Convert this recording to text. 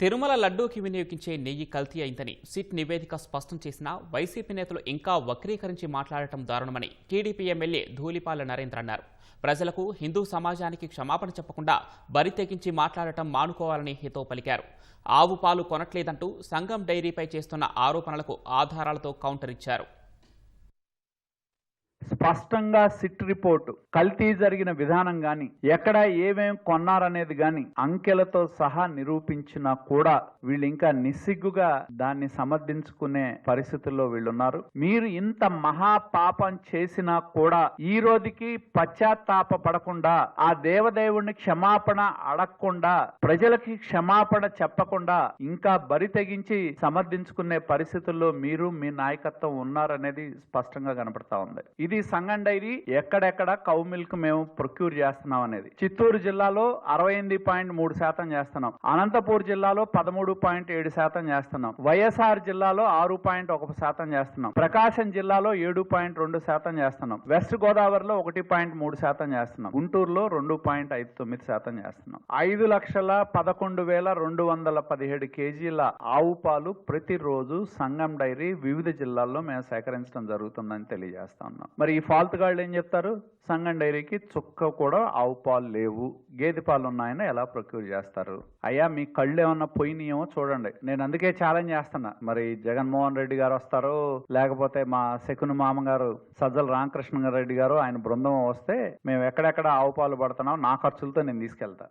తిరుమల లడ్డూకి వినియోగించే నెయ్యి కల్తీ అయిందని సిట్ నివేదిక స్పష్టం చేసినా వైసీపీ నేతలు ఇంకా వక్రీకరించి మాట్లాడటం దారుణమని టీడీపీ ఎమ్మెల్యే ధూళిపాల నరేంద్ర అన్నారు. ప్రజలకు, హిందూ సమాజానికి క్షమాపణ చెప్పకుండా బరి తెగించి మాట్లాడటం మానుకోవాలని హితవు పలికారు. ఆవు పాలు కొనట్లేదంటూ సంగం డైరీపై చేస్తున్న ఆరోపణలకు ఆధారాలతో కౌంటర్ ఇచ్చారు. స్పష్టంగా సిట్ రిపోర్టు కల్తీ జరిగిన విధానం గాని, ఎక్కడ ఏమేం కొన్నారనేది గాని అంకెలతో సహా నిరూపించినా కూడా వీళ్ళు ఇంకా నిస్సిగ్గుగా దాన్ని సమర్థించుకునే పరిస్థితుల్లో వీళ్ళున్నారు. మీరు ఇంత మహాపాపం చేసినా కూడా ఈ రోజుకి పశ్చాత్తాప పడకుండా, ఆ దేవదేవుడిని క్షమాపణ అడగకుండా, ప్రజలకి క్షమాపణ చెప్పకుండా ఇంకా బరి తెగించి సమర్థించుకునే పరిస్థితుల్లో మీరు, మీ నాయకత్వం ఉన్నారనేది స్పష్టంగా కనపడతా ఉంది. ఇది సంగం డైరీ ఎక్కడెక్కడ కౌ మిల్క్ మేము ప్రొక్యూర్ చేస్తున్నాం అనేది. చిత్తూరు జిల్లాలో 68.3% చేస్తున్నాం, అనంతపూర్ జిల్లాలో 13.7% చేస్తున్నాం, వైఎస్ఆర్ జిల్లాలో 6.1% చేస్తున్నాం, ప్రకాశం జిల్లాలో 7.2% చేస్తున్నాం, వెస్ట్ గోదావరిలో 1.3% చేస్తున్నాం, గుంటూరులో 2.59% చేస్తున్నాం. 5,11,217 కేజీల ఆవు పాలు ప్రతిరోజు సంగం డైరీ వివిధ జిల్లాల్లో మేము సేకరించడం జరుగుతుందని తెలియజేస్తా ఉన్నాం. మరి ఈ ఫాల్త్ గాళ్ళు ఏం చెప్తారు? సంగం డైరీకి చుక్క కూడా ఆవు పాలు లేవు, గేదె పాలు ఉన్నాయని ఎలా ప్రొక్యూర్ చేస్తారు? అయ్యా, మీ కళ్ళు ఏమన్నా పోయినాయేమో చూడండి. నేను అందుకే ఛాలెంజ్ చేస్తున్నా. మరి జగన్మోహన్ రెడ్డి గారు వస్తారో, లేకపోతే మా శకుని మామగారు సజ్జల రామకృష్ణ రెడ్డి గారు ఆయన బృందం వస్తే మేము ఎక్కడెక్కడ ఆవు పాలు పడుతున్నాం నా ఖర్చులతో నేను తీసుకెళ్తా.